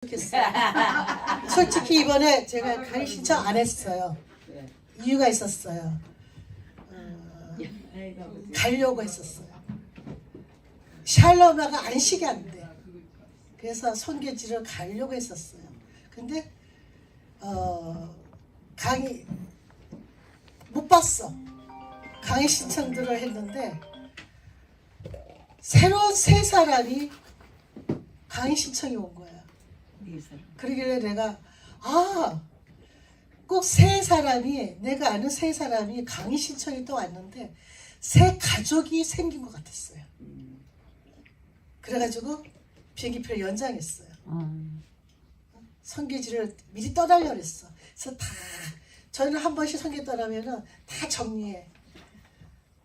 좋겠어요. 솔직히 이번에 제가 강의 신청 안 했어요. 이유가 있었어요. 가려고 했었어요. 샬롬아가 안식이 안 돼. 그래서 손교지를 가려고 했었어요. 근데 강의 못 봤어. 강의 신청들을 했는데 새로운 세 사람이 강의 신청이 온 거야. 그러길래 내가 꼭 세 사람이, 내가 아는 세 사람이 강의 신청이 또 왔는데 새 가족이 생긴 것 같았어요. 그래가지고 비행기표를 연장했어요. 선교지를 미리 떠나려고 했어. 그래서 저는 한 번씩 선교 떠나면은 다 정리해.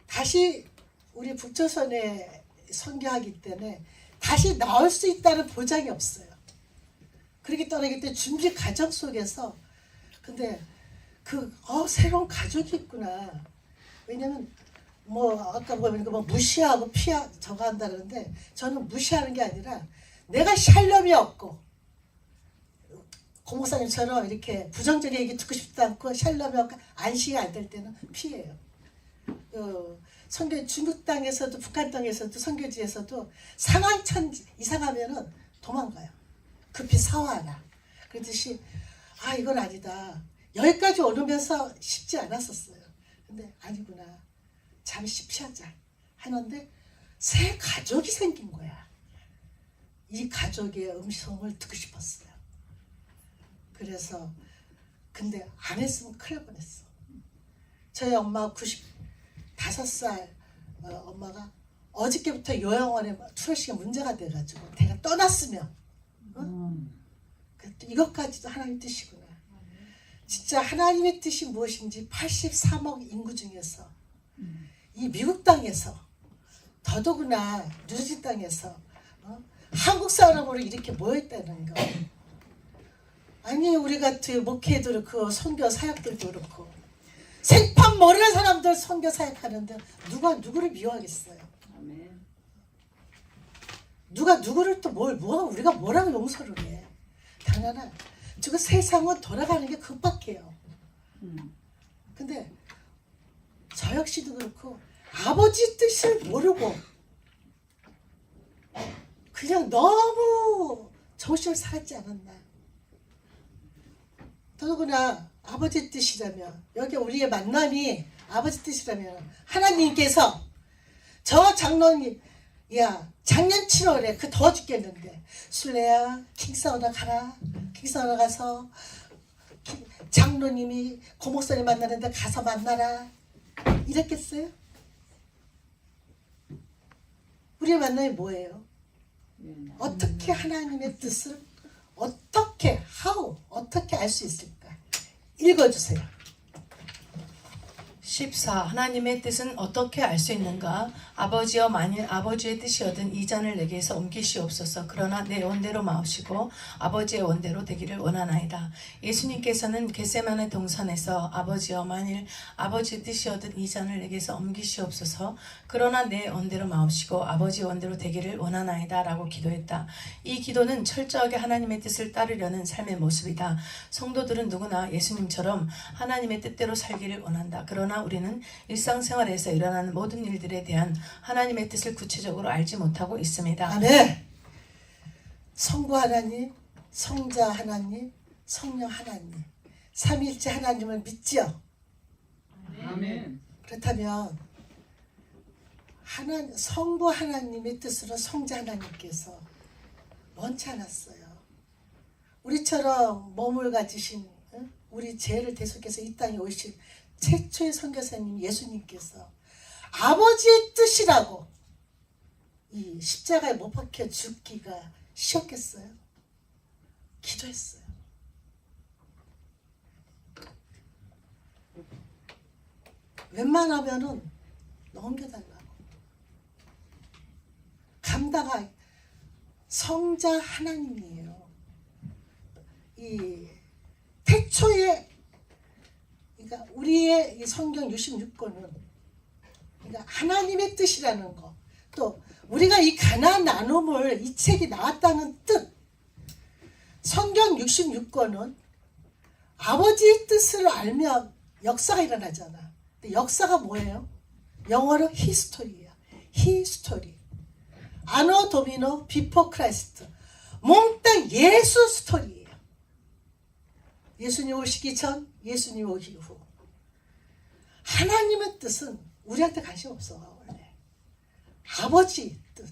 다시 우리 북조선에 선교하기 때문에 다시 나올 수 있다는 보장이 없어요. 그렇게 떠나기 때문에 준비 과정 속에서 근데 새로운 가족이 있구나. 왜냐면 아까 보니까 무시하고 저거 한다는데 저는 무시하는 게 아니라 내가 샬롬이 없고 고목사님처럼 이렇게 부정적인 얘기 듣고 싶지 않고 샬롬이 없고 안식이 안 될 때는 피해요. 중국 땅에서도 북한 땅에서도 선교지에서도 상황천 이상하면은 도망가요. 급히 사화하라. 그러듯이 이건 아니다. 여기까지 오면서 쉽지 않았었어요. 근데 아니구나. 잠시 피하자 하는데 새 가족이 생긴 거야. 이 가족의 음성을 듣고 싶었어요. 그래서 근데 안 했으면 큰일 날 뻔했어. 저희 엄마 95살 엄마가 어저께부터 요양원에 투여시가 문제가 돼가지고 내가 떠났으면 이것까지도 하나님의 뜻이구나. 진짜 하나님의 뜻이 무엇인지 83억 인구 중에서 이 미국 땅에서 더더구나 뉴저지 땅에서 한국 사람으로 이렇게 모였다는 거. 아니 우리 같은 목회도 그렇고 선교 사역들도 그렇고 생판 모르는 사람들 선교 사역하는데 누가 누구를 미워하겠어요. 누가 누구를 또 우리가 뭐라고 용서를 해. 당연한 지금 세상은 돌아가는 게 그것밖에요. 근데 저 역시도 그렇고 아버지 뜻을 모르고 그냥 너무 정신을 살았지 않았나. 더더구나 아버지 뜻이라면 여기 우리의 만남이 아버지 뜻이라면 하나님께서 저 장로님 작년 7월에 더워 죽겠는데 술래야 킹사우나 가라. 킹사우나 가서 장로님이 고목사님 만나는데 가서 만나라. 이랬겠어요? 우리의 만남이 뭐예요? 어떻게 하나님의 뜻을 어떻게 알 수 있을까? 읽어주세요. 14. 하나님의 뜻은 어떻게 알 수 있는가? 아버지여 만일 아버지의 뜻이거든 이 잔을 내게서 옮기시옵소서. 그러나 내 원대로 마시고 아버지의 원대로 되기를 원하나이다. 예수님께서는 겟세마네 동산에서 아버지여 만일 아버지의 뜻이거든 이 잔을 내게서 옮기시옵소서. 그러나 내 원대로 마시고 아버지의 원대로 되기를 원하나이다 라고 기도했다. 이 기도는 철저하게 하나님의 뜻을 따르려는 삶의 모습이다. 성도들은 누구나 예수님처럼 하나님의 뜻대로 살기를 원한다. 그러나 우리는 일상생활에서 일어나는 모든 일들에 대한 하나님의 뜻을 구체적으로 알지 못하고 있습니다. 아멘. 성부 하나님, 성자 하나님, 성령 하나님, 삼위일체 하나님을 믿지요? 아멘. 그렇다면 성부 하나님의 뜻으로 성자 하나님께서 원치 않았어요. 우리처럼 몸을 가지신 우리 죄를 대속해서 이 땅에 오신 최초의 선교사님 예수님께서 아버지의 뜻이라고 이 십자가에 못 박혀 죽기가 쉬웠겠어요? 기도했어요. 웬만하면은 넘겨달라고. 감당할 성자 하나님이에요. 이 태초에 그러니까 우리의 이 성경 66권은 그러니까 하나님의 뜻이라는 거, 또 우리가 이 가나안 나눔을 이 책이 나왔다는 뜻, 성경 66권은 아버지의 뜻을 알면 역사가 일어나잖아. 근데 역사가 뭐예요? 영어로 히스토리예요. 히스토리. 아노 도미노 비포 크라이스트. 몽땅 예수 스토리예요. 예수님 오시기 전, 예수님 오기 후. 하나님의 뜻은 우리한테 관심 없어 원래. 아버지 뜻.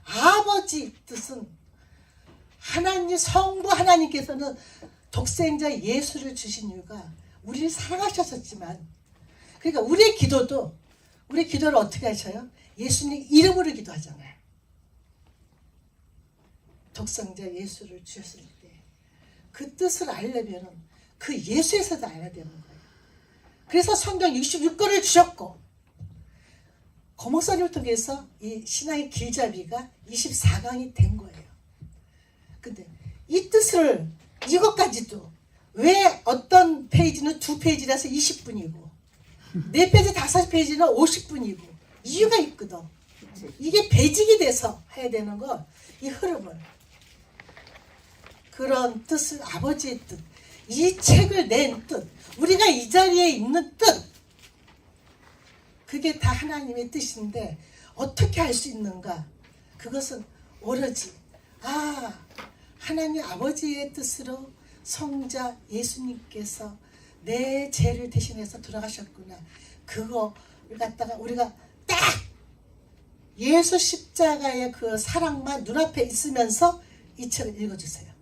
아버지 뜻은 하나님 성부 하나님께서는 독생자 예수를 주신 이유가 우리를 사랑하셨었지만, 그러니까 우리의 기도를 어떻게 하셔요? 예수님 이름으로 기도하잖아요. 독생자 예수를 주셨을 때 그 뜻을 알려면 그 예수에서도 알아야 되는 거예요. 그래서 성경 66권을 주셨고, 고목사님을 통해서 이 신앙의 길잡이가 24강이 된 거예요. 근데 이 뜻을, 이것까지도 왜 어떤 페이지는 2페이지라서 20분이고 4페이지 5페이지는 50분이고 이유가 있거든. 이게 배직이 돼서 해야 되는 거, 이 흐름을. 그런 뜻을, 아버지의 뜻, 이 책을 낸 뜻, 우리가 이 자리에 있는 뜻, 그게 다 하나님의 뜻인데 어떻게 할 수 있는가? 그것은 오로지 하나님 아버지의 뜻으로 성자 예수님께서 내 죄를 대신해서 돌아가셨구나. 그거를 갖다가 우리가 딱 예수 십자가의 그 사랑만 눈앞에 있으면서 이 책을 읽어주세요.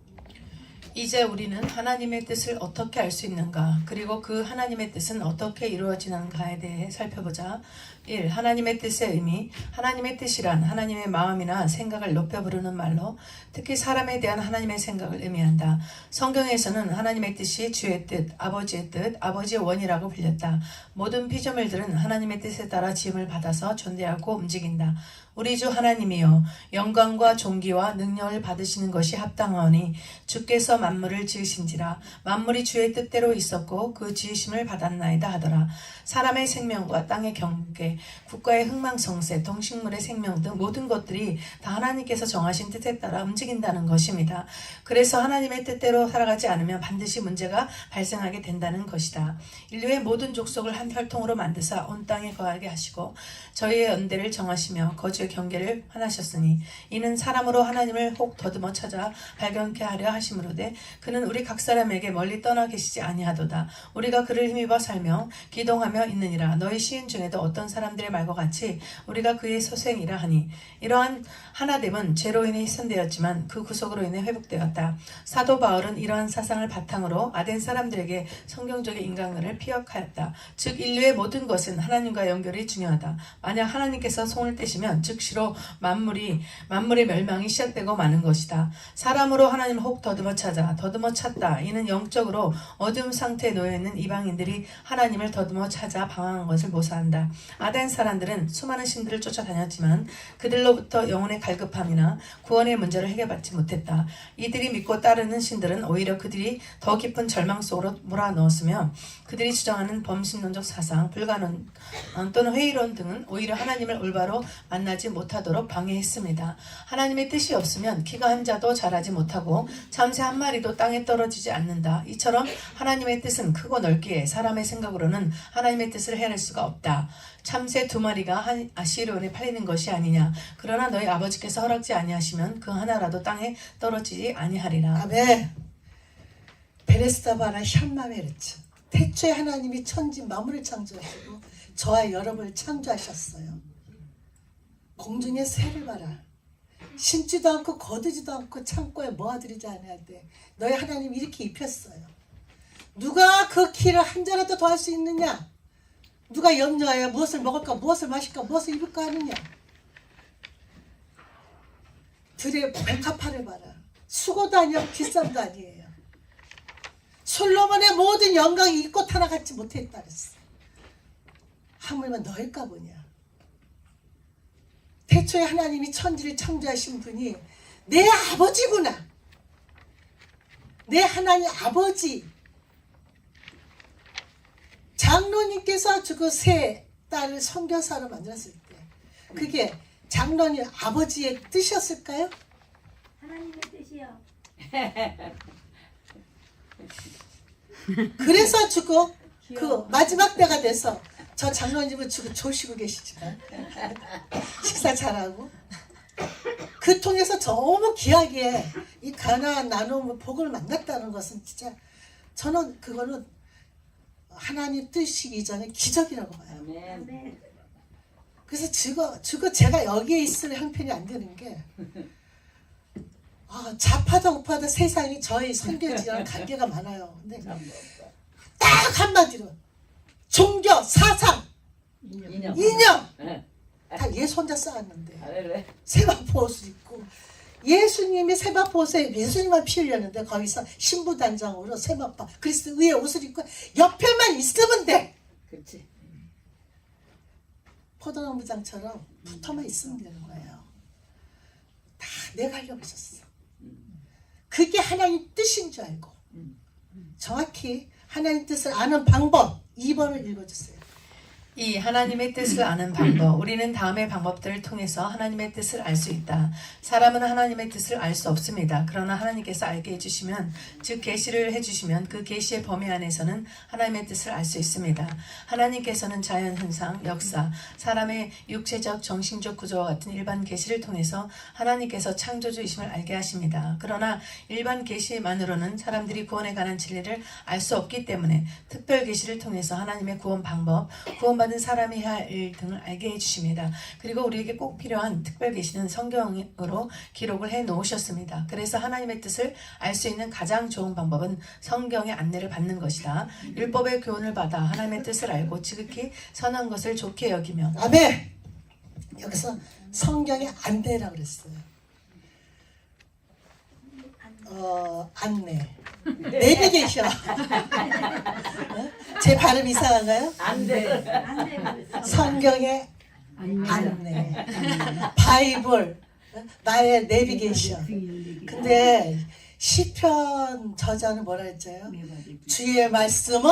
이제 우리는 하나님의 뜻을 어떻게 알 수 있는가, 그리고 그 하나님의 뜻은 어떻게 이루어지는가에 대해 살펴보자. 1. 하나님의 뜻의 의미. 하나님의 뜻이란 하나님의 마음이나 생각을 높여 부르는 말로 특히 사람에 대한 하나님의 생각을 의미한다. 성경에서는 하나님의 뜻이 주의 뜻, 아버지의 뜻, 아버지의 원이라고 불렸다. 모든 피조물들은 하나님의 뜻에 따라 지음을 받아서 존재하고 움직인다. 우리 주 하나님이여, 영광과 존귀와 능력을 받으시는 것이 합당하오니 주께서 만물을 지으신지라. 만물이 주의 뜻대로 있었고 그 지으심을 받았나이다 하더라. 사람의 생명과 땅의 경계, 국가의 흥망성쇠, 동식물의 생명 등 모든 것들이 다 하나님께서 정하신 뜻에 따라 움직인다는 것입니다. 그래서 하나님의 뜻대로 살아가지 않으면 반드시 문제가 발생하게 된다는 것이다. 인류의 모든 족속을 한 혈통으로 만드사 온 땅에 거하게 하시고 저희의 연대를 정하시며 거주의 경계를 환하셨으니 이는 사람으로 하나님을 혹 더듬어 찾아 발견케 하려 하심으로되 그는 우리 각 사람에게 멀리 떠나 계시지 아니하도다. 우리가 그를 힘입어 살며 기동하며 있느니라. 너희 시인 중에도 어떤 사람들의 말과 같이 우리가 그의 소생이라 하니 이러한 하나됨은 죄로 인해 희선되었지만 그 구속으로 인해 회복되었다. 사도 바울은 이러한 사상을 바탕으로 아덴 사람들에게 성경적인 인간관을 피력하였다. 즉 인류의 모든 것은 하나님과 연결이 중요하다. 만약 하나님께서 손을 떼시면 즉시로 만물의 멸망이 시작되고 마는 것이다. 사람으로 하나님을 혹 더듬어 찾다. 이는 영적으로 어두운 상태에 놓여있는 이방인들이 하나님을 더듬어 찾아 방황한 것을 묘사한다. 아덴 사람들은 수많은 신들을 쫓아다녔지만 그들로부터 영혼의 갈급함이나 구원의 문제를 해결받지 못했다. 이들이 믿고 따르는 신들은 오히려 그들이 더 깊은 절망 속으로 몰아넣었으며 그들이 주장하는 범신론적 사상, 불가론 또는 회의론 등은 오히려 하나님을 올바로 만나지 못하도록 방해했습니다. 하나님의 뜻이 없으면 키가 한 자도 자라지 못하고 참새 한 마리도 땅에 떨어지지 않는다. 이처럼 하나님의 뜻은 크고 넓기에 사람의 생각으로는 하나님의 뜻을 해낼 수가 없다. 참새 2마리가 아시리온에 팔리는 것이 아니냐. 그러나 너희 아버지께서 허락지 아니하시면 그 하나라도 땅에 떨어지지 아니하리라. 아멘. 베레스다바라 샴마메르츠. 태초에 하나님이 천지 만물을 창조하시고 저와 여러분을 창조하셨어요. 공중의 새를 봐라. 심지도 않고 거두지도 않고 창고에 모아들이지 않아야 돼. 너희 하나님 이렇게 입혔어요. 누가 그 키를 한 자라도 더 할 수 있느냐? 누가 염려하여 무엇을 먹을까, 무엇을 마실까, 무엇을 입을까 하느냐? 들의 백합화를 봐라. 수고도 아니야, 비싼도 아니에요. 솔로몬의 모든 영광이 이 꽃 하나 갖지 못했다 그랬어. 하물며 너일까 보냐. 태초에 하나님이 천지를 창조하신 분이 내 아버지구나. 내 하나님 아버지. 장로님께서 그 세 딸을 선교사로 만들었을 때 그게 장로님 아버지의 뜻이었을까요? 하나님의 뜻이요. 그래서 주고 그 마지막 때가 돼서 저 장로님은 주고 조시고 계시지만 식사 잘하고 그 통해서 너무 귀하게 이 가나안 나눔 복을 만났다는 것은 진짜 저는 그거는 하나님 뜻이기 전에 기적이라고 봐요. 아멘. 그래서 주거 제가 여기에 있을 형편이 안 되는 게 좌파다 우파다 세상이 저희 선교지랑 관계가 많아요. 근데 딱 한마디로 종교, 사상, 이념. 이념 네. 다 예수 혼자 쌓았는데 그래. 세마포 옷을 입고 예수님이 세마포 옷에 예수님만 피 흘렸는데 거기서 신부단장으로 세마포 그리스도 위에 옷을 입고 옆에만 있으면 돼. 그렇지. 포도나무장처럼 붙어만 있으면 되는 거예요. 다 내가 하려고 했었어. 그게 하나님 뜻인 줄 알고 정확히 하나님 뜻을 아는 방법 2번을 읽어주세요. 이 하나님의 뜻을 아는 방법. 우리는 다음의 방법들을 통해서 하나님의 뜻을 알 수 있다. 사람은 하나님의 뜻을 알 수 없습니다. 그러나 하나님께서 알게 해주시면, 즉 계시를 해주시면 그 계시의 범위 안에서는 하나님의 뜻을 알 수 있습니다. 하나님께서는 자연 현상, 역사, 사람의 육체적, 정신적 구조와 같은 일반 계시를 통해서 하나님께서 창조주이심을 알게 하십니다. 그러나 일반 계시만으로는 사람들이 구원에 관한 진리를 알 수 없기 때문에 특별 계시를 통해서 하나님의 구원 방법, 구원받은 사람이 해야 할 일 등을 알게 해주십니다. 그리고 우리에게 꼭 필요한 특별 계시는 성경으로 기록을 해 놓으셨습니다. 그래서 하나님의 뜻을 알 수 있는 가장 좋은 방법은 성경의 안내를 받는 것이다. 율법의 교훈을 받아 하나님의 뜻을 알고 지극히 선한 것을 좋게 여기며. 아멘. 여기서 성경의 안내라고 그랬어요. 안내. 내비게이션. 제 발음 이상한가요? 안 돼. 성경의 안내. 바이블. 나의 내비게이션. 근데 시편 저자는 뭐라 했죠? 주의 말씀은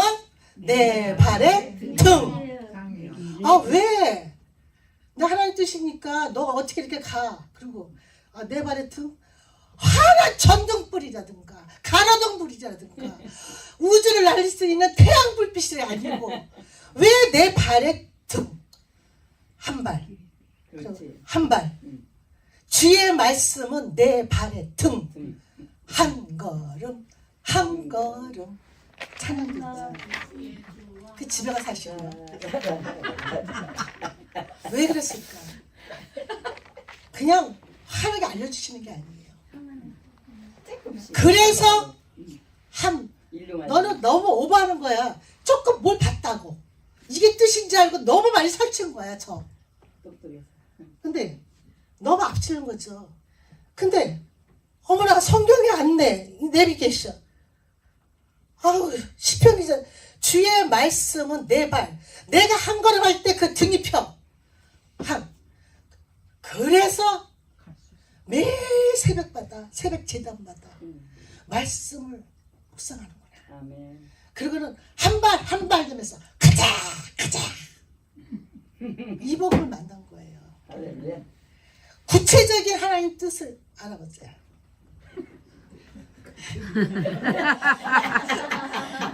내 발의 등. 왜? 나 하나님 뜻이니까 너가 어떻게 이렇게 가. 그리고 내 발의 등. 환한 전등불이라든가 가로등불이라든가 우주를 날릴 수 있는 태양 불빛이 아니고 왜 내 발의 등? 한 발. 그렇지. 한 발. 주의 말씀은 내 발의 등. 한 걸음 한 걸음 찬양드립니다. 그 집에 가서 하시고요. 왜 그랬을까? 그냥 환하게 알려주시는 게 아니에요. 그래서 너는 너무 오버하는 거야. 조금 뭘 봤다고. 이게 뜻인지 알고 너무 많이 설치는 거야. 똑똑해서. 근데 너무 앞치는 거죠. 근데 어머나 성경에 안내 내비게이션. 시편이잖아. 주의 말씀은 내 발. 내가 한 걸음 할 때 그 등이 펴. 그래서 매일 새벽마다 새벽 제단마다 말씀을 묵상하는 거야. 아멘. 그리고는 한 발 되면서 가자. 이 복을 만난 거예요. 할렐루야. 구체적인 하나님 뜻을 알아보세요.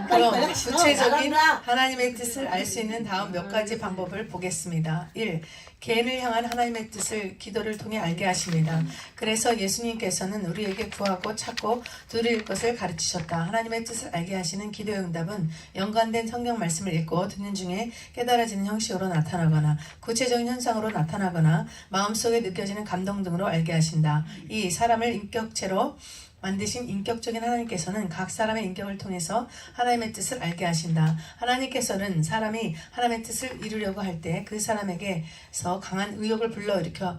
그럼 구체적인 하나님의 뜻을 알 수 있는 다음 몇 가지 방법을 보겠습니다. 1. 개인을 향한 하나님의 뜻을 기도를 통해 알게 하십니다. 그래서 예수님께서는 우리에게 구하고 찾고 두드릴 것을 가르치셨다. 하나님의 뜻을 알게 하시는 기도의 응답은 연관된 성경 말씀을 읽고 듣는 중에 깨달아지는 형식으로 나타나거나 구체적인 현상으로 나타나거나 마음속에 느껴지는 감동 등으로 알게 하신다. 2. 사람을 인격체로 만드신 인격적인 하나님께서는 각 사람의 인격을 통해서 하나님의 뜻을 알게 하신다. 하나님께서는 사람이 하나님의 뜻을 이루려고 할 때 그 사람에게서 강한 의욕을 불러일으켜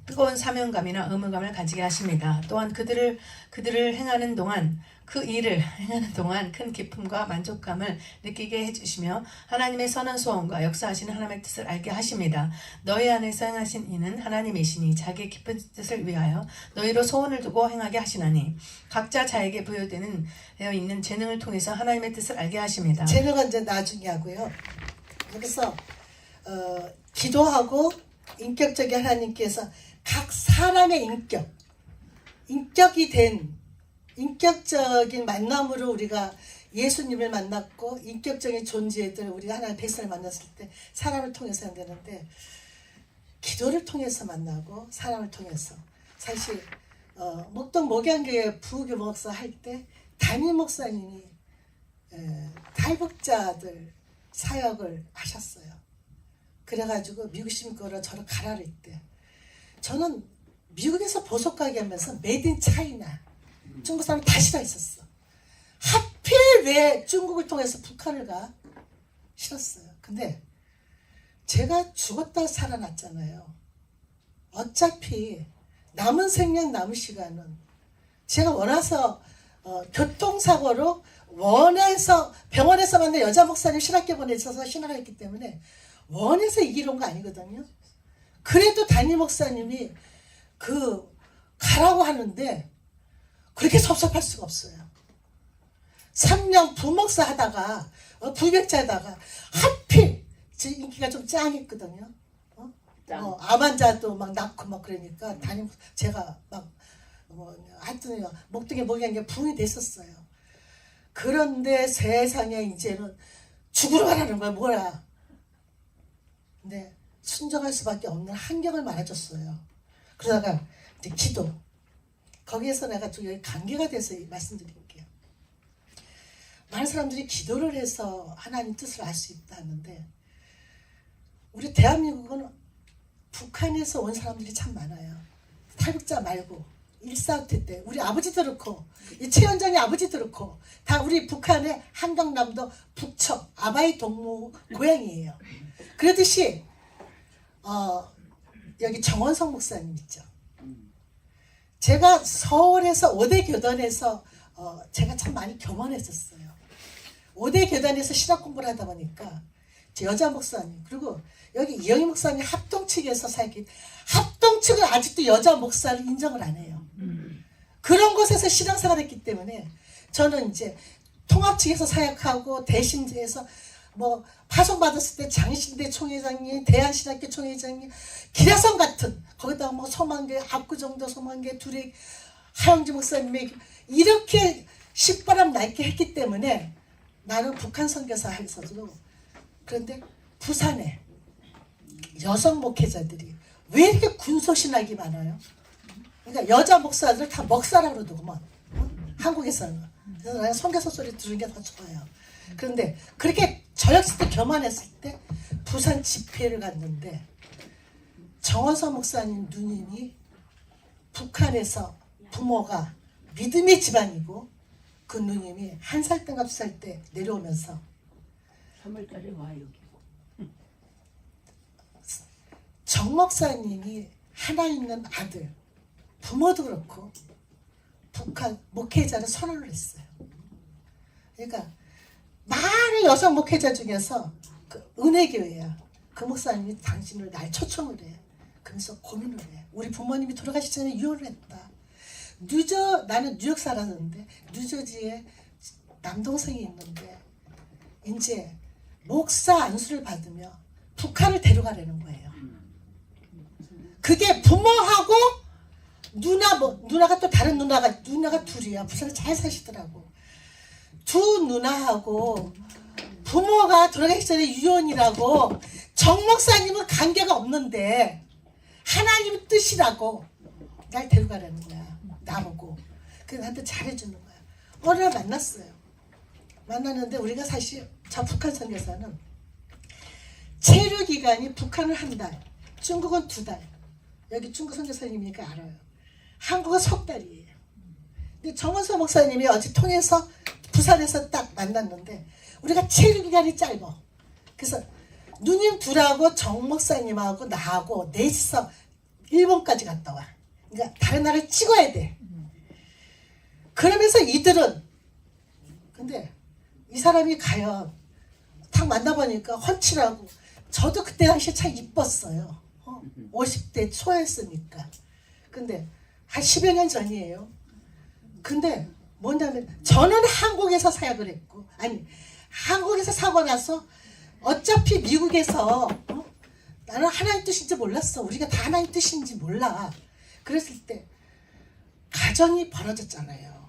뜨거운 사명감이나 의무감을 가지게 하십니다. 또한 그들을 행하는 동안 그 일을 행하는 동안 큰 기쁨과 만족감을 느끼게 해주시며 하나님의 선한 소원과 역사하시는 하나님의 뜻을 알게 하십니다. 너희 안에서 행하신 이는 하나님이시니 자기의 기쁜 뜻을 위하여 너희로 소원을 두고 행하게 하시나니 각자 자에게 부여되어 있는 재능을 통해서 하나님의 뜻을 알게 하십니다. 재능은 이제 나중에 하고요. 여기서 기도하고 인격적인 하나님께서 각 사람의 인격이 된 인격적인 만남으로 우리가 예수님을 만났고 인격적인 존재들 우리가 하나님의 백성을 만났을 때 사람을 통해서 되는데 기도를 통해서 만나고 사람을 통해서 사실 목동 목양교회 부교 목사 할 때 담임 목사님이 탈북자들 사역을 하셨어요. 그래가지고 미국 시민권으로 저를 가라를 때 저는 미국에서 보석 가게 하면서 메이드 인 차이나 중국 사람이 다 싫어했었어. 하필 왜 중국을 통해서 북한을 가? 싫었어요. 근데 제가 죽었다 살아났잖아요. 어차피 남은 생명 남은 시간은 제가 원해서 교통사고로 원해서 병원에서 만난 여자 목사님 신학교 보내셔서 신학을 했기 때문에 원해서 이기러 온 거 아니거든요. 그래도 담임 목사님이 가라고 하는데 그렇게 섭섭할 수가 없어요. 3년 부목사 하다가 부격자 하다가 하필 제 인기가 좀 짱했거든요. 암 환자도 막 낳고 막 그러니까 제가 막 하여튼 목동에 목이 게 부흥이 됐었어요. 그런데 세상에 이제는 죽으러 가라는 거야. 뭐야. 근데 순종할 수밖에 없는 환경을 말해줬어요. 그러다가 이제 기도. 거기에서 내가 좀 여기 관계가 돼서 말씀드릴게요. 많은 사람들이 기도를 해서 하나님 뜻을 알 수 있다 하는데 우리 대한민국은 북한에서 온 사람들이 참 많아요. 탈북자 말고 1.4 때 우리 아버지도 그렇고 이 최원장의 아버지도 그렇고 다 우리 북한의 한강남도 북척 아바이 동무 고향이에요. 그러듯이 여기 정원성 목사님 있죠. 제가 서울에서 5대 교단에서 제가 참 많이 겸언했었어요. 5대 교단에서 신학 공부를 하다 보니까 여자 목사님 그리고 여기 이영희 목사님 합동 측에서 합동 측은 아직도 여자 목사를 인정을 안 해요. 그런 곳에서 신앙생활을 했기 때문에 저는 이제 통합 측에서 사역하고 대신제에서 뭐 파송받았을 때 장신대 총회장님, 대한신학교 총회장님, 기라성 같은 거기다가 뭐 소만계, 압구정도 소만계, 둘이 하영지 목사님이 이렇게 식바람 날게 했기 때문에 나는 북한 선교사에서도 그런데 부산에 여성 목회자들이 왜 이렇게 군소신학이 많아요? 그러니까 여자 목사들 다 먹사라 그러더구만. 한국에서는. 그래서 내가 선교사 소리 들은 게 더 좋아요. 그런데 그렇게 저역시 때 겸한했을 때 부산 집회를 갔는데 정원서 목사님 누님이 북한에서 부모가 믿음의 집안이고 그 누님이 1살 땐가 2살 때 내려오면서 3월달에 와 여기. 정 목사님이 하나 있는 아들 부모도 그렇고 북한 목회자를 선언을 했어요. 그러니까 많은 여성 목회자 중에서 그 은혜교회야. 그 목사님이 당신을 날 초청을 해. 그래서 고민을 해. 우리 부모님이 돌아가시기 전에 이혼을 했다. 나는 뉴욕 살았는데 뉴저지에 남동생이 있는데 이제 목사 안수를 받으며 북한을 데려가려는 거예요. 그게 부모하고 누나가 또 다른 누나가 둘이야. 부산에 잘 사시더라고. 두 누나하고 부모가 돌아가기 전에 이혼이라고 정 목사님은 관계가 없는데 하나님의 뜻이라고 날 데려가라는 거야. 나보고. 그래서 나한테 잘해주는 거야. 어느 날 만났어요. 만났는데 우리가 사실 저 북한 선교사는 체류 기간이 북한은 1달, 중국은 2달. 여기 중국 선교사님이니까 알아요. 한국은 석 달이에요. 근데 정원서 목사님이 어제 통해서 부산에서 딱 만났는데 우리가 체류 기간이 짧아. 그래서 누님 둘하고 정 목사님하고 나하고 넷이서 일본까지 갔다 와. 그러니까 다른 나라를 찍어야 돼. 그러면서 이들은 근데 이 사람이 가요. 딱 만나보니까 훤칠하고 저도 그때 당시에 참 이뻤어요. 50대 초였으니까. 근데 한 10여 년 전이에요. 근데 뭐냐면 저는 한국에서 사역을 했고 한국에서 사고 나서 어차피 미국에서 나는 하나님 뜻인지 몰랐어. 우리가 다 하나님 뜻인지 몰라. 그랬을 때 가정이 벌어졌잖아요.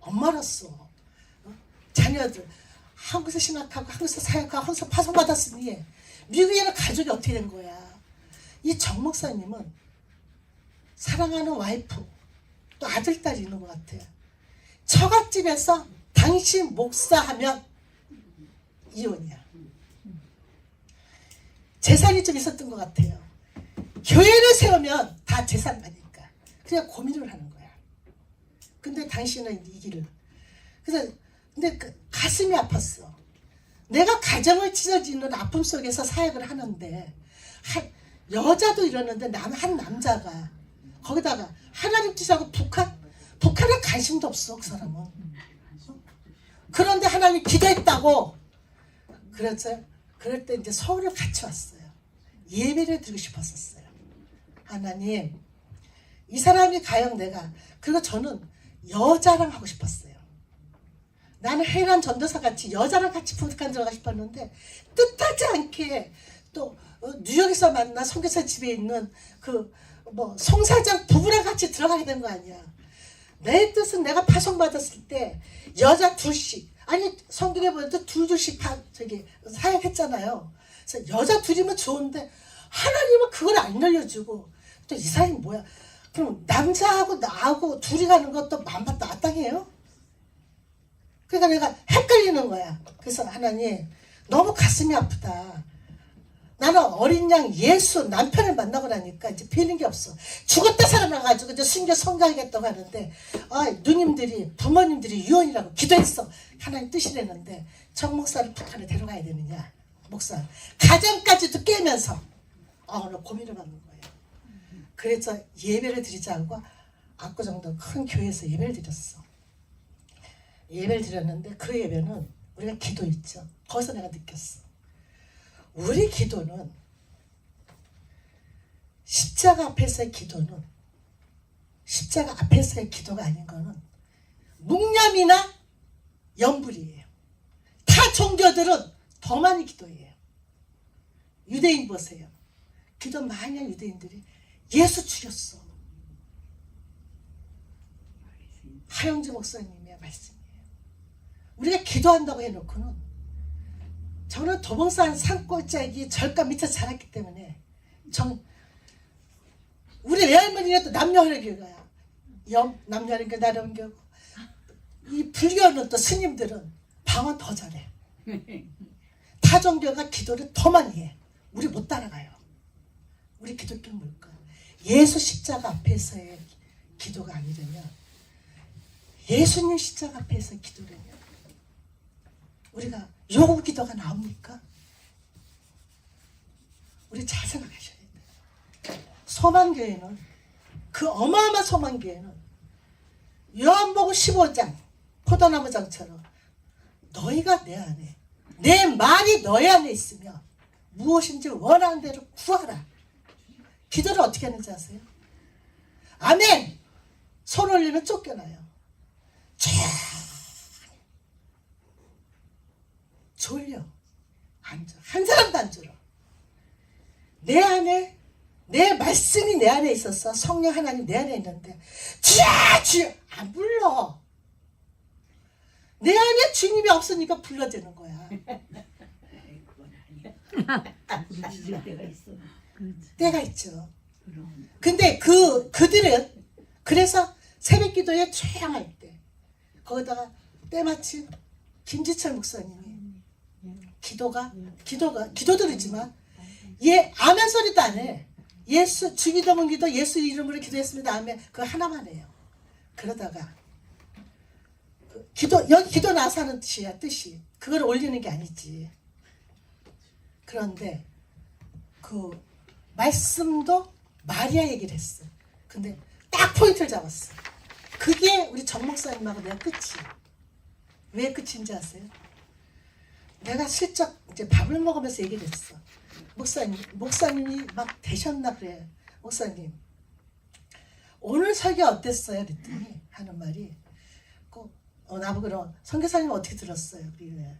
엄마로서 자녀들 한국에서 신학하고 한국에서 사역하고 한국에서 파송받았으니 미국에는 가족이 어떻게 된 거야. 이 정 목사님은 사랑하는 와이프 또 아들, 딸이 있는 것 같아요. 처갓집에서 당신 목사하면 이혼이야. 재산이 좀 있었던 것 같아요. 교회를 세우면 다 재산 가니까 그냥 고민을 하는 거야. 근데 당신은 이 길을. 그래서 근데 가슴이 아팠어. 내가 가정을 찢어지는 아픔 속에서 사역을 하는데 여자도 이러는데 한 남자가 거기다가 하나님 뜻하고 북한에 관심도 없어 그 사람은. 그런데 하나님이 기도했다고. 그랬어요. 그럴 때 이제 서울에 같이 왔어요. 예배를 드리고 싶었었어요. 하나님, 이 사람이 가영 내가. 그리고 저는 여자랑 하고 싶었어요. 나는 해란 전도사 같이 여자랑 같이 북한 들어가 싶었는데 뜻하지 않게 또 뉴욕에서 만난 선교사 집에 있는 송 사장 부부랑 같이 들어가게 된 거 아니야. 내 뜻은 내가 파송받았을 때 여자 둘씩, 아니 성경에 보니까 둘씩 사역했잖아요. 그래서 여자 둘이면 좋은데 하나님은 그걸 안 알려주고 또 이 사람이 뭐야. 그럼 남자하고 나하고 둘이 가는 것도 마땅해요? 그러니까 내가 헷갈리는 거야. 그래서 하나님 너무 가슴이 아프다. 나는 어린 양 예수 남편을 만나고 나니까 이제 배는 게 없어. 죽었다 살아나가지고 이제 순교 성가하겠다고 하는데 누님들이 부모님들이 유언이라고 기도했어. 하나님 뜻이랬는데 정 목사를 북한에 데려가야 되느냐. 목사 가정까지도 깨면서 고민을 받는 거예요. 그래서 예배를 드리자고 압구정도 큰 교회에서 예배를 드렸어. 예배를 드렸는데 그 예배는 우리가 기도 있죠. 거기서 내가 느꼈어. 우리 기도는 십자가 앞에서의 기도는 십자가 앞에서의 기도가 아닌 거는 묵념이나 염불이에요. 타 종교들은 더 많이 기도해요. 유대인 보세요. 기도 많이 한 유대인들이 예수 죽였어. 하영주 목사님의 말씀이에요. 우리가 기도한다고 해놓고는 저는 도봉산 산골짜기 절간 밑에 자랐기 때문에 우리 외할머니도 남녀혈육이야. 남녀혈육이 나름교고 이 불교는 또 스님들은 방언 더 잘해. 타종교가 기도를 더 많이 해. 우리 못 따라가요. 우리 기독교는 뭘까? 예수 십자가 앞에서의 기도가 아니라면 예수님 십자가 앞에서 기도라면 우리가 요구 기도가 나옵니까? 우리 잘 생각하셔야 돼요. 소망교회는 그 어마어마한 소망교회는 요한복음 15장 포도나무 장처럼 너희가 내 안에 내 말이 너희 안에 있으며 무엇인지 원하는 대로 구하라. 기도를 어떻게 하는지 아세요? 아멘! 손 올리면 쫓겨나요. 졸려. 안 졸어. 한 사람도 안 졸어. 내 안에 내 말씀이 내 안에 있었어. 성령 하나님 내 안에 있는데 주여 안 불러. 내 안에 주님이 없으니까 불러대는 거야. 그건 아니야. 부르짖을 때가 있어. 때가 있죠. 그럼. 근데 그들은 그래서 새벽 기도에 조용할 때 거기다가 때마침 김지철 목사님이 기도들이지만 아멘 소리도 안 해. 예수 주기도문 기도 예수 이름으로 기도했습니다. 아멘 그거 하나만 해요. 그러다가 여기 기도 나서 하는 뜻이 그걸 올리는 게 아니지. 그런데 그 말씀도 마리아 얘기를 했어. 근데 딱 포인트를 잡았어. 그게 우리 정 목사님하고 내가 끝이야. 왜 끝인지 아세요? 내가 슬쩍 이제 밥을 먹으면서 얘기를 했어. 목사님이 막 되셨나 그래. 목사님 오늘 설교 어땠어요? 그랬더니 하는 말이 꼭 나보고 선교사님 어떻게 들었어요? 그래.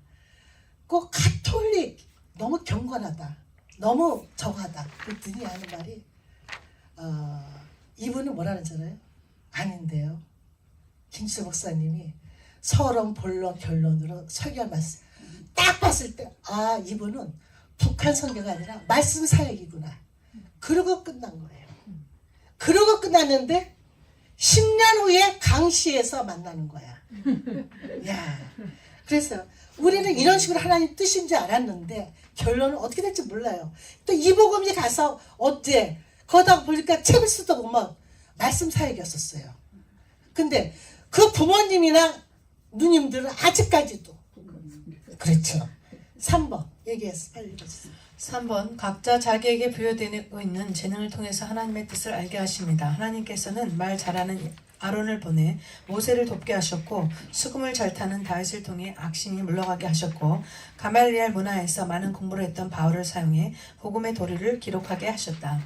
꼭 가톨릭 너무 경건하다. 너무 저하다. 그랬더니 하는 말이 이분은 뭐라는 줄 알아요? 아닌데요. 김지철 목사님이 서론, 본론, 결론으로 설교를 말씀. 딱 봤을 때 아 이분은 북한 선교가 아니라 말씀 사역이구나. 그러고 끝난 거예요. 그러고 끝났는데 10년 후에 강시에서 만나는 거야. 야, 그래서 우리는 이런 식으로 하나님 뜻인 줄 알았는데 결론은 어떻게 될지 몰라요. 또 이복음이 가서 어째 거기다가 보니까 채비수도 보면 말씀 사역이었었어요. 근데 그 부모님이나 누님들은 아직까지도 그렇죠. 3번 얘기했어. 빨리 읽어주세요. 3번 각자 자기에게 부여되고 있는 재능을 통해서 하나님의 뜻을 알게 하십니다. 하나님께서는 말 잘하는 아론을 보내 모세를 돕게 하셨고 수금을 잘 타는 다윗을 통해 악신이 물러가게 하셨고 가말리엘 문화에서 많은 공부를 했던 바울을 사용해 복음의 도리를 기록하게 하셨다.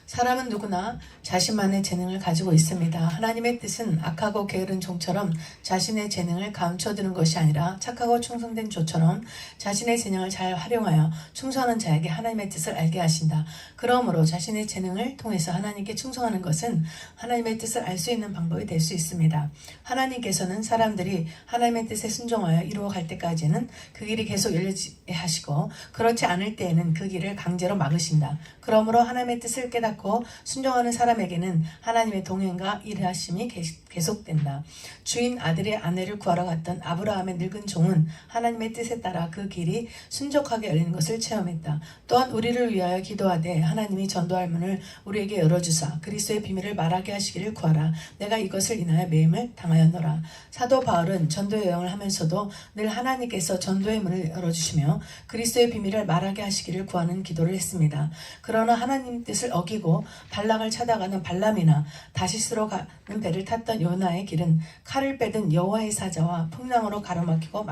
사람은 누구나 자신만의 재능을 가지고 있습니다. 하나님의 뜻은 악하고 게으른 종처럼 자신의 재능을 감춰두는 것이 아니라 착하고 충성된 조처럼 자신의 재능을 잘 활용하여 충성하는 자에게 하나님의 뜻을 알게 하신다. 그러므로 자신의 재능을 통해서 하나님께 충성하는 것은 하나님의 뜻을 알 수 있는 방법이 될 수 있습니다. 하나님께서는 사람들이 하나님의 뜻에 순종하여 이루어갈 때까지는 그 길이 계속 열리게 하시고 그렇지 않을 때에는 그 길을 강제로 막으신다. 그러므로 하나님의 뜻을 깨닫고 순종하는 사람에게는 하나님의 동행과 일하심이 계속된다. 주인 아들의 아내를 구하러 갔던 아브라함의 늙은 종은 하나님의 뜻에 따라 그 길이 순적하게 열리는 것을 체험했다. 또한 우리를 위하여 기도하되 하나님이 전도할 문을 우리에게 열어주사 그리스도의 비밀을 말하게 하시기를 구하라. 내가 이것을 인하여 매임을 당하였노라. 사도 바울은 전도의 여행을 하면서도 늘 하나님께서 전도의 문을 열어주시며 그리스도의 비밀을 말하게 하시기를 구하는 기도를 했습니다. 그러나 하나님 뜻을 어기고 발락을 찾아가는 발람이나 다시스로 가는 배를 탔던 요나의 길은 칼을 빼든 여호와의 사자와 풍랑으로 가로막히고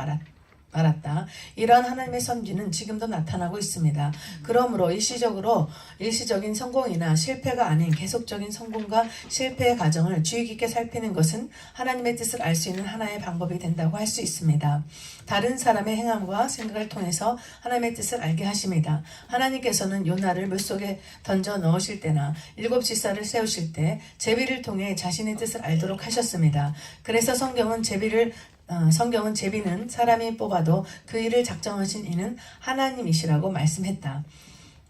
말았다. 이러한 하나님의 섭리는 지금도 나타나고 있습니다. 그러므로 일시적인 성공이나 실패가 아닌 계속적인 성공과 실패의 과정을 주의 깊게 살피는 것은 하나님의 뜻을 알 수 있는 하나의 방법이 된다고 할 수 있습니다. 다른 사람의 행함과 생각을 통해서 하나님의 뜻을 알게 하십니다. 하나님께서는 요나를 물속에 던져 넣으실 때나 7지사를 세우실 때 제비를 통해 자신의 뜻을 알도록 하셨습니다. 그래서 성경은 제비는 사람이 뽑아도 그 일을 작정하신 이는 하나님이시라고 말씀했다.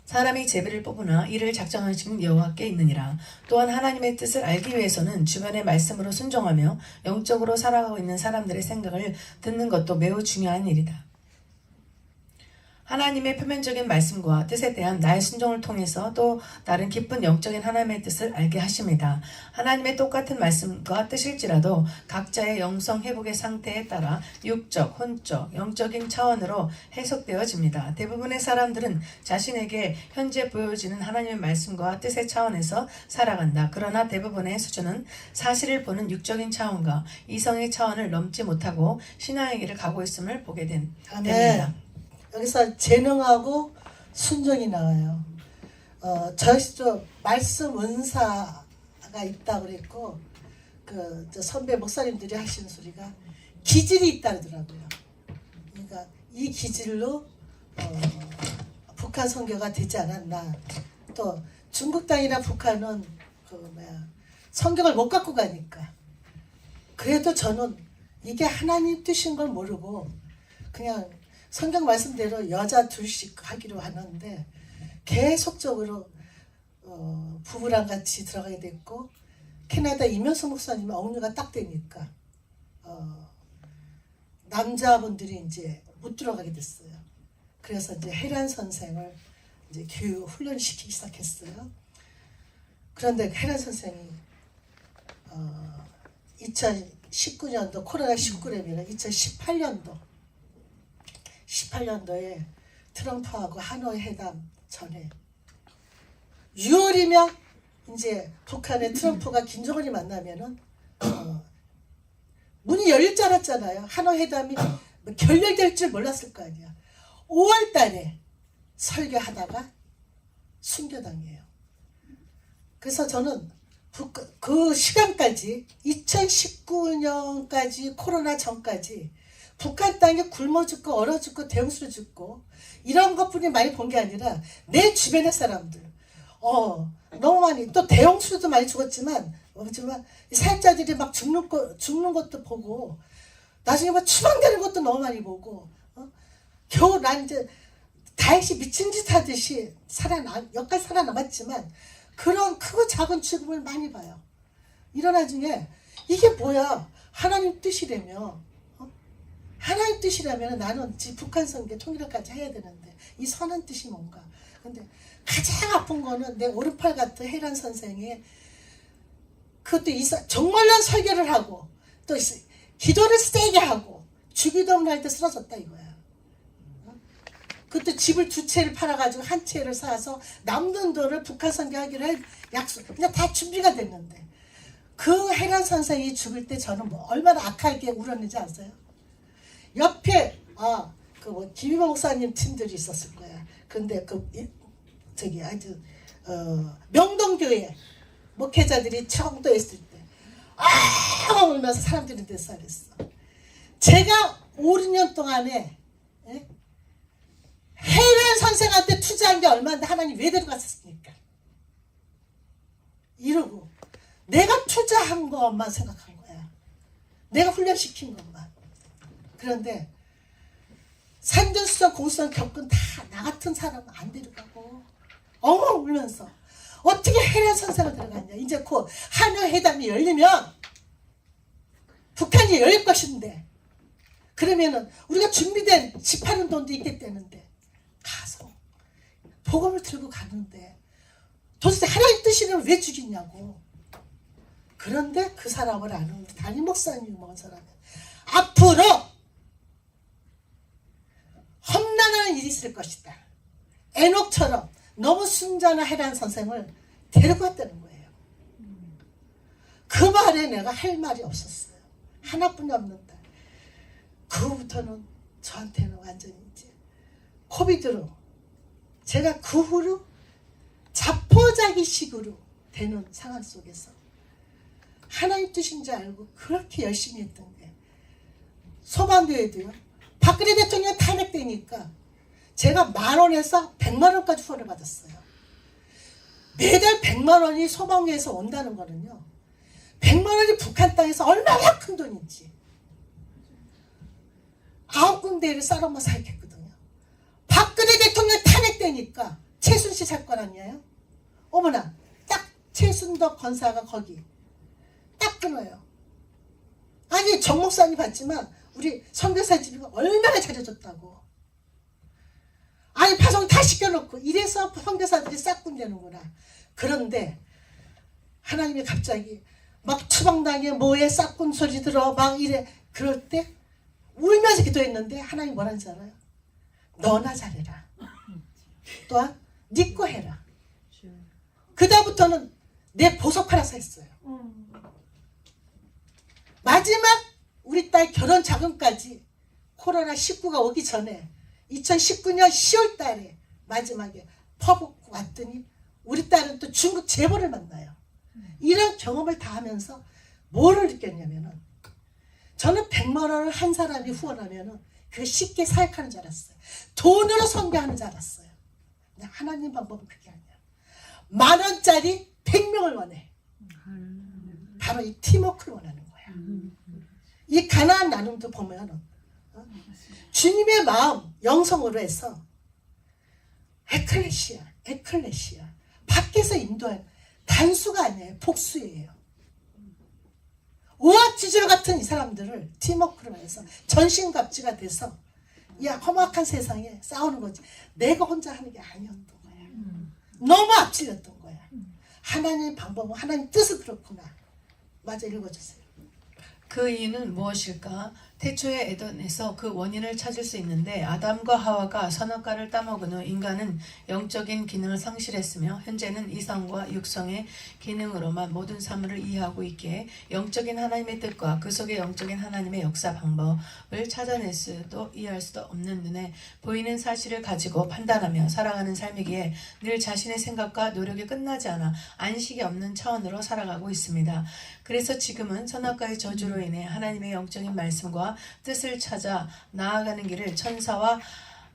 사람이 제비를 뽑으나 이를 작정하신 여호와께 있느니라. 또한 하나님의 뜻을 알기 위해서는 주변의 말씀으로 순종하며 영적으로 살아가고 있는 사람들의 생각을 듣는 것도 매우 중요한 일이다. 하나님의 표면적인 말씀과 뜻에 대한 나의 순종을 통해서 또 다른 깊은 영적인 하나님의 뜻을 알게 하십니다. 하나님의 똑같은 말씀과 뜻일지라도 각자의 영성 회복의 상태에 따라 육적, 혼적, 영적인 차원으로 해석되어집니다. 대부분의 사람들은 자신에게 현재 보여지는 하나님의 말씀과 뜻의 차원에서 살아간다. 그러나 대부분의 수준은 사실을 보는 육적인 차원과 이성의 차원을 넘지 못하고 신앙의 길을 가고 있음을 보게 됩니다. 여기서 재능하고 순종이 나와요. 저희도 말씀 은사가 있다고 그랬고 저 선배 목사님들이 하시는 소리가 기질이 있다 그러더라고요. 그러니까 이 기질로 북한 선교가 되지 않았나. 또 중국 땅이나 북한은 성경을 못 갖고 가니까. 그래도 저는 이게 하나님 뜻인 걸 모르고 그냥 성경 말씀대로 여자 둘씩 하기로 하는데 계속적으로 부부랑 같이 들어가게 됐고 캐나다 이면수 목사님 억류가 딱 되니까 남자분들이 이제 못 들어가게 됐어요. 그래서 이제 해란 선생을 이제 교육 훈련시키기 시작했어요. 그런데 해란 선생이 2019년도 코로나 19래면 2018년도에 트럼프하고 하노이 회담 전에 6월이면 이제 북한의 트럼프가 김정은이 만나면은 문이 열릴 줄 알았잖아요. 하노이 회담이 결렬될 줄 몰랐을 거 아니야. 5월 달에 설교하다가 순교당해요. 그래서 저는 그 시간까지 2019년까지 코로나 전까지 북한 땅에 굶어 죽고 얼어 죽고 대홍수로 죽고 이런 것뿐이 많이 본 게 아니라 내 주변의 사람들 너무 많이 또 대홍수도 많이 죽었지만 사역자들이 막 죽는 것도 보고 나중에 막 추방되는 것도 너무 많이 보고 겨우 난 이제 다윗이 미친 짓 하듯이 여기까지 살아남았지만 그런 크고 작은 죽음을 많이 봐요. 이런 와중에 이게 뭐야? 하나님 뜻이라며. 하나님 뜻이라면 나는 북한 선교 통일까지 해야 되는데 이 선한 뜻이 뭔가. 근데 가장 아픈 거는 내 오른팔 같은 혜란 선생이 그것도 정말로 설교를 하고 또 기도를 세게 하고 주기도 없는 할 때 쓰러졌다 이거야. 그것도 집을 2채를 팔아가지고 1채를 사서 남는 돈을 북한 선교하기로 약속. 그냥 다 준비가 됐는데 그 혜란 선생이 죽을 때 저는 뭐 얼마나 악하게 울었는지 아세요? 옆에 김희범 목사님 팀들이 있었을 거야. 근데 저기 아주 명동교회 목회자들이 청도했을 때 울면서 사람들이 대사했어. 제가 5, 6년 동안에 혜란 선생한테 투자한 게 얼마인데 하나님 왜 데려갔었습니까? 이러고 내가 투자한 것만 생각한 거야. 내가 훈련시킨 것만. 그런데 산전수전 공수전 겪은 다 나 같은 사람은 안 데려가고 엉엉 울면서 어떻게 혜란 선생을 데려갔냐. 이제 곧 한여회담이 열리면 북한이 열릴 것인데 그러면은 우리가 준비된 집 파는 돈도 있겠다는데 가서 복음을 들고 가는데 도대체 하나님 뜻이면 왜 죽이냐고. 그런데 그 사람을 아는 담임 목사님이 뭔 사람이야. 앞으로 험난한 일이 있을 것이다. 에녹처럼 너무 순전한 혜란 선생을 데리고 왔다는 거예요. 그 말에 내가 할 말이 없었어요. 하나뿐이 없는다. 그 후부터는 저한테는 완전히 이제 코비드로 제가 그 후로 자포자기식으로 되는 상황 속에서 하나님 뜻인지 알고 그렇게 열심히 했던 게 소방교회도요. 박근혜 대통령 탄핵되니까 제가 10,000원에서 1,000,000원까지 후원을 받았어요. 매달 1,000,000원이 소방교회에서 온다는 거는요. 1,000,000원이 북한 땅에서 얼마나 큰 돈인지 9군데를 쌀어만 사역했거든요. 박근혜 대통령 탄핵되니까 최순실 사건 아니에요? 어머나 딱 최순덕 권사가 거기 딱 끊어요. 아니 정 목사님 봤지만 우리 선교사 집이 얼마나 잘해줬다고. 아니 파송 다 시켜놓고 이래서 선교사들이 싹군 되는구나. 그런데 하나님이 갑자기 막 추방당해 뭐해 싹군 소리 들어 막 이래. 그럴 때 울면서 기도했는데 하나님 뭐라는지 알아요? 너나 잘해라. 또한 네 거 해라. 그 다음부터는 내 보석 팔아서 했어요. 마지막 우리 딸 결혼 자금까지 코로나19가 오기 전에 2019년 10월 달에 마지막에 퍼붓고 왔더니 우리 딸은 또 중국 재벌을 만나요. 이런 경험을 다 하면서 뭐를 느꼈냐면은 저는 1,000,000원을 한 사람이 후원하면은 그게 쉽게 사역하는 줄 알았어요. 돈으로 선교하는 줄 알았어요. 근데 하나님 방법은 그게 아니야. 10,000원짜리 100명을 원해. 바로 이 팀워크를 원하는 거야. 이 가나안 나눔도 보면 주님의 마음 영성으로 해서 에클레시아 밖에서 인도한 단수가 아니에요. 복수예요. 오합지졸 같은 이 사람들을 팀워크로 해서 전신갑주가 돼서 이 험악한 세상에 싸우는 거지. 내가 혼자 하는 게 아니었던 거야. 너무 앞질렸던 거야. 하나님의 방법은 하나님 뜻을 그렇구나. 맞아, 읽어주세요. 그 이유는 무엇일까? 태초의 에덴에서 그 원인을 찾을 수 있는데 아담과 하와가 선악과를 따먹은 후 인간은 영적인 기능을 상실했으며 현재는 이성과 육성의 기능으로만 모든 사물을 이해하고 있기에 영적인 하나님의 뜻과 그 속에 영적인 하나님의 역사 방법을 찾아낼 수도 이해할 수도 없는 눈에 보이는 사실을 가지고 판단하며 살아가는 삶이기에 늘 자신의 생각과 노력이 끝나지 않아 안식이 없는 차원으로 살아가고 있습니다. 그래서 지금은 선악과의 저주로 인해 하나님의 영적인 말씀과 뜻을 찾아 나아가는 길을 천사와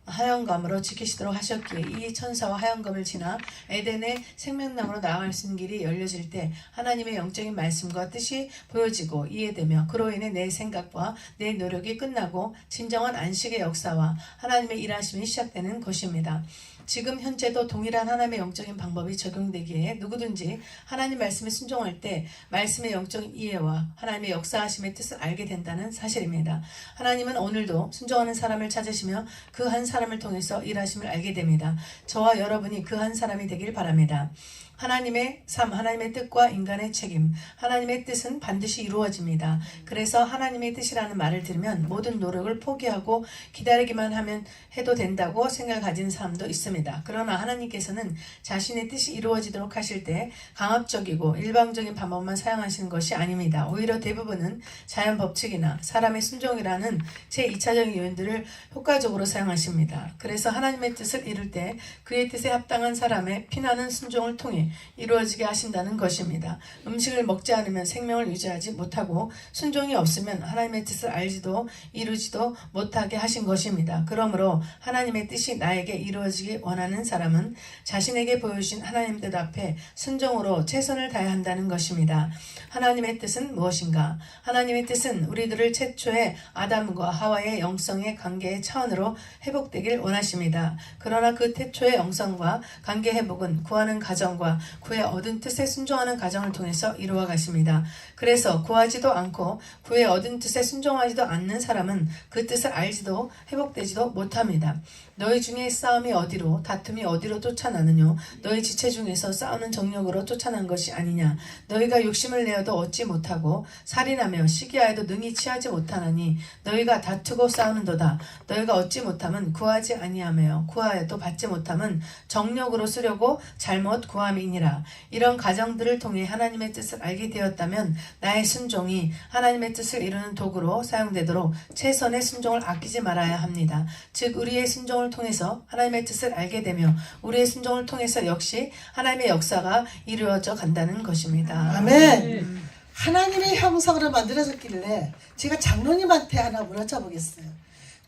하얀검으로 지키시도록 하셨기에 이 천사와 하얀검을 지나 에덴의 생명나무로 나아갈 수 있는 길이 열려질 때 하나님의 영적인 말씀과 뜻이 보여지고 이해되며 그로 인해 내 생각과 내 노력이 끝나고 진정한 안식의 역사와 하나님의 일하심이 시작되는 것입니다. 지금 현재도 동일한 하나님의 영적인 방법이 적용되기에 누구든지 하나님 말씀에 순종할 때 말씀의 영적인 이해와 하나님의 역사하심의 뜻을 알게 된다는 사실입니다. 하나님은 오늘도 순종하는 사람을 찾으시며 그 한 사람을 통해서 일하심을 알게 됩니다. 저와 여러분이 그 한 사람이 되길 바랍니다. 하나님의 삶, 하나님의 뜻과 인간의 책임, 하나님의 뜻은 반드시 이루어집니다. 그래서 하나님의 뜻이라는 말을 들으면 모든 노력을 포기하고 기다리기만 하면 해도 된다고 생각을 가진 사람도 있습니다. 그러나 하나님께서는 자신의 뜻이 이루어지도록 하실 때 강압적이고 일방적인 방법만 사용하시는 것이 아닙니다. 오히려 대부분은 자연 법칙이나 사람의 순종이라는 제2차적인 요인들을 효과적으로 사용하십니다. 그래서 하나님의 뜻을 이룰 때 그의 뜻에 합당한 사람의 피나는 순종을 통해 이루어지게 하신다는 것입니다. 음식을 먹지 않으면 생명을 유지하지 못하고 순종이 없으면 하나님의 뜻을 알지도 이루지도 못하게 하신 것입니다. 그러므로 하나님의 뜻이 나에게 이루어지기 원하는 사람은 자신에게 보여주신 하나님 뜻 앞에 순종으로 최선을 다해야 한다는 것입니다. 하나님의 뜻은 무엇인가? 하나님의 뜻은 우리들을 최초의 아담과 하와의 영성의 관계의 차원으로 회복되길 원하십니다. 그러나 그 태초의 영성과 관계 회복은 구하는 가정과 구에 얻은 뜻에 순종하는 과정을 통해서 이루어 가십니다. 그래서 구하지도 않고 구에 얻은 뜻에 순종하지도 않는 사람은 그 뜻을 알지도 회복되지도 못합니다. 너희 중에 싸움이 어디로 다툼이 어디로 쫓아나느뇨 너희 지체 중에서 싸우는 정력으로 쫓아난 것이 아니냐 너희가 욕심을 내어도 얻지 못하고 살인하며 시기하여도 능히 취하지 못하나니 너희가 다투고 싸우는도다 너희가 얻지 못함은 구하지 아니하며 구하여도 받지 못함은 정력으로 쓰려고 잘못 구함이니라. 이런 과정들을 통해 하나님의 뜻을 알게 되었다면 나의 순종이 하나님의 뜻을 이루는 도구로 사용되도록 최선의 순종을 아끼지 말아야 합니다. 즉 우리의 순종을 통해서 하나님의 뜻을 알게 되며 우리의 순종을 통해서 역시 하나님의 역사가 이루어져 간다는 것입니다. 아멘. 하나님의 형상으로 만들어졌길래 제가 장로님한테 하나 물어봐 보겠어요.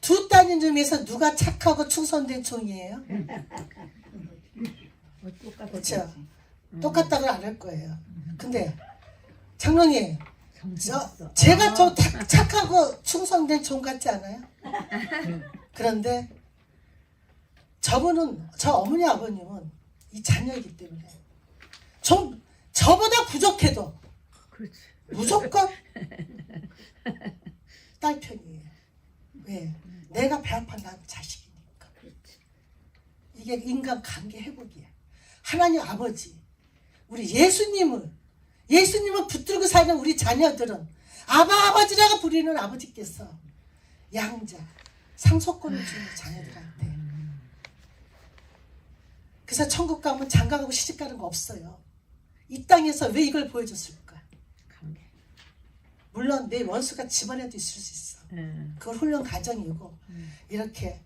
두 따님 중에서 누가 착하고 충성된 종이에요? 그렇죠. 똑같다고 안 할 거예요. 근데 장로님, 제가 좀 착하고 충성된 종 같지 않아요? 그런데 저분은, 저 어머니 아버님은 이 자녀이기 때문에 좀 저보다 부족해도 무조건 딸 편이에요. 왜? 내가 배 아파 난 자식이니까. 이게 인간 관계 회복이야. 하나님 아버지, 우리 예수님을 붙들고 사는 우리 자녀들은 아버지라고 부리는 아버지께서 양자, 상속권을 주는 자녀들한테. 그래서 천국 가면 장가가고 시집가는 거 없어요. 이 땅에서 왜 이걸 보여줬을까? 물론 내 원수가 집안에도 있을 수 있어. 그걸 훈련 과정이고 이렇게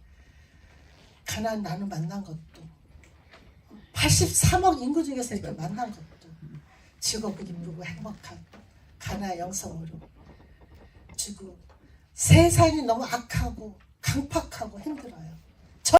가나안 나는 만난 것도 83억 인구 중에서 이렇게 만난 것도 즐겁고 기쁘고 행복한 가나안 영성으로 주고 세상이 너무 악하고 강팍하고 힘들어요.